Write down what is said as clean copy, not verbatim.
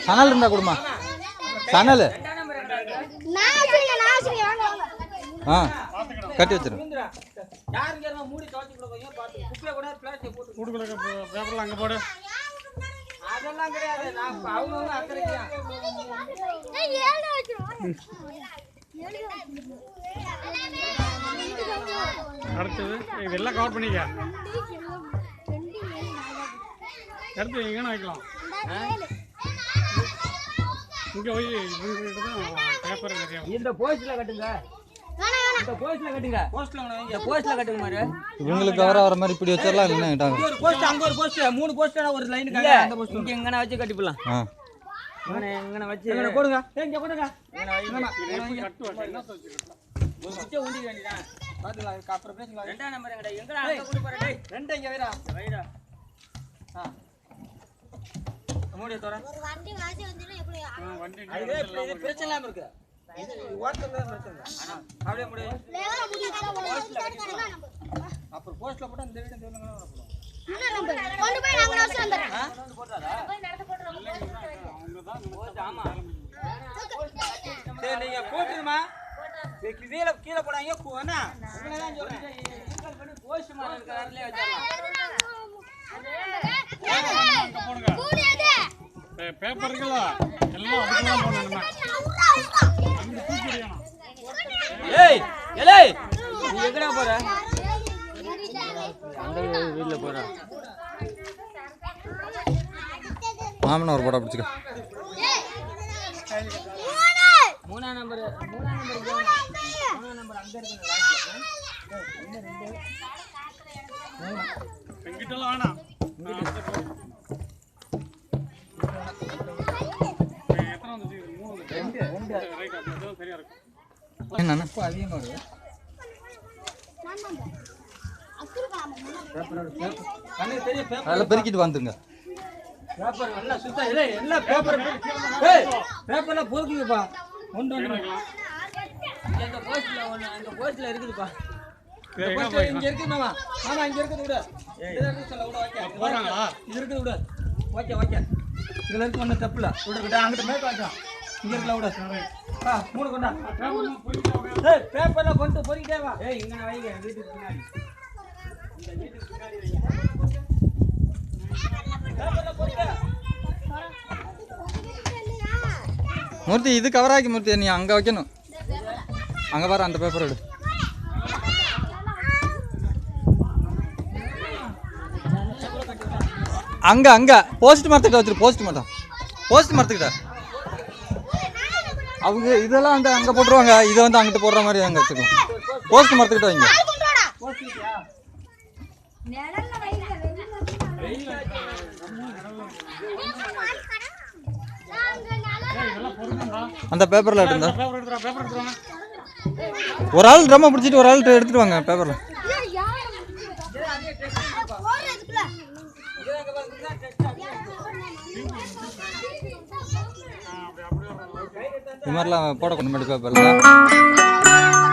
சணல் இருந்தா கொடுமா சணல் கட்டி வச்சிரு அதெல்லாம் கிடையாது அவங்க அடுத்தது இதெல்லாம் கவர் பண்ணிக்க. அடுத்து எங்கன்னா வைக்கலாம் இங்கே போய் பேப்பர் நிறைய இந்த போஸ்ட்ல கட்டுங்க. இந்த போஸ்ட்ல கட்டுங்க. போஸ்ட்ல கட்டுங்க மாதிரி இவங்களுக்கு கவர் ஆகிற மாதிரி இப்படி வச்சிடலாம். இல்லைன்னா ஒரு போஸ்ட் அங்க ஒரு போஸ்ட் 3 போஸ்ட் ஒரு லைனுக்கு அந்த போஸ்ட் இங்க எங்கனா வச்சு கட்டிப்பலாம். எங்கனா வச்சு எங்கனா போடுங்க. இங்க போடுங்க. ஒரு குச்சை ஊண்டி வேண்டியதான். பாத்துக்கலாம். அப்புறம் பேசிக்கலாம். ரெண்டாம் நம்பர் எங்கடா? எங்கடா அங்க கொண்டு போற டேய்? ரெண்டு இங்க வைடா. வைடா. மூடிய தோற. ஒரு வண்டி வாசி வந்தீனா எப்படி? வண்டி இது பிரச்சனை இல்லாம இருக்கு. இது ஓட்டல பிரச்சனை. ஆனா அப்படியே மூடி. லேவரா முடியல. அப்புறம் போஸ்ட்ல போட்டா இந்த வீடியோ சொல்லுங்க நான் போடுறேன். என்ன நம்பர்? கொண்டு போய் நாங்க அவசரம் வந்துறேன். கொண்டு போறாரா? போய் நடந்து போடுறோம். அவங்க தான் போஸ்ட் ஆமா. சரி நீங்க போட்டுருமா? கீழே போடாங்க என்ன உங்களதான் சொல்றேன். இன்ஸ்டால் பண்ணி போஸ்ட் மாதிரி இருக்கறதுல வச்சிரலாம். பேப்பர் இருக்குல்ல எல்லாம் அதுக்குதான் போடணுமா? ஏய் ஏய் நீ எங்கடா போற? அந்த வீட்ல போற. மாமன ஒரு போட்டோ பிடிச்சுக்க. மூணாம் நம்பர் அங்க இருக்குங்க எங்கிட்டலாம் வேணாம். எத்தனை வந்துச்சு? 3 ரைட் அது சரியா இருக்கும். என்னன்னா அதிகமா இருக்கு. அதெல்லாம் பெருக்கிட்டு வந்துருங்க. பேப்பர் நல்லா சுத்தா இல்ல எல்லா பேப்பர் ஏய் பேப்பர்ல பொறுக்குங்கப்பா. ஒன்று இந்த போஸ்ட்ல ஒண்ணு இந்த போஸ்ட்ல இருக்குதுப்பா. இந்த போஸ்ட்ல இங்க இருக்கு மாமா. மாமா இங்க இருக்குது விடு. இத இருக்கு சொல்ல விடு ஓகே. போறாங்களா? இது இருக்குது விடு. Okay okay. இதுல இருக்கு ஒண்ணு தப்புல. விடுடா அங்கிட்ட மேல வாங்க. இங்க இருக்கல விடு. மூணு கொண்டா. ஏய் பேப்பர்ல கொண்டு பொறிக்கிட்டே வா. ஏய் இங்க வைங்க வீட்டுக்கு பின்னாடி. இந்த வீட்டுக்கு பின்னாடி வைங்க. பேப்பர்ல பொறிக்க. மூர்த்தி இது கவர் ஆக்கி மூர்த்தி நீ அங்கே வைக்கணும். அங்கே பாரு அந்த பேப்பர் எடு. அங்கே அங்கே போஸ்ட் மரத்துக்கிட்ட வச்சிரு. போஸ்ட் மரத்துக்கிட்ட அவங்க இதெல்லாம் வந்து அங்கே போட்டுருவாங்க. இதை வந்து அங்கிட்டு போடுற மாதிரி அங்கே வச்சுக்கணும். போஸ்ட் மரத்துக்கிட்ட வைங்க. அந்த பேப்பரில் எடுத்துருந்தா ஒரு ஆள் ட்ரம்மை பிடிச்சிட்டு ஒரு ஆள் எடுத்துட்டு வாங்க பேப்பரில். இது மாதிரிலாம் போடக்கூடாது பேப்பரில்.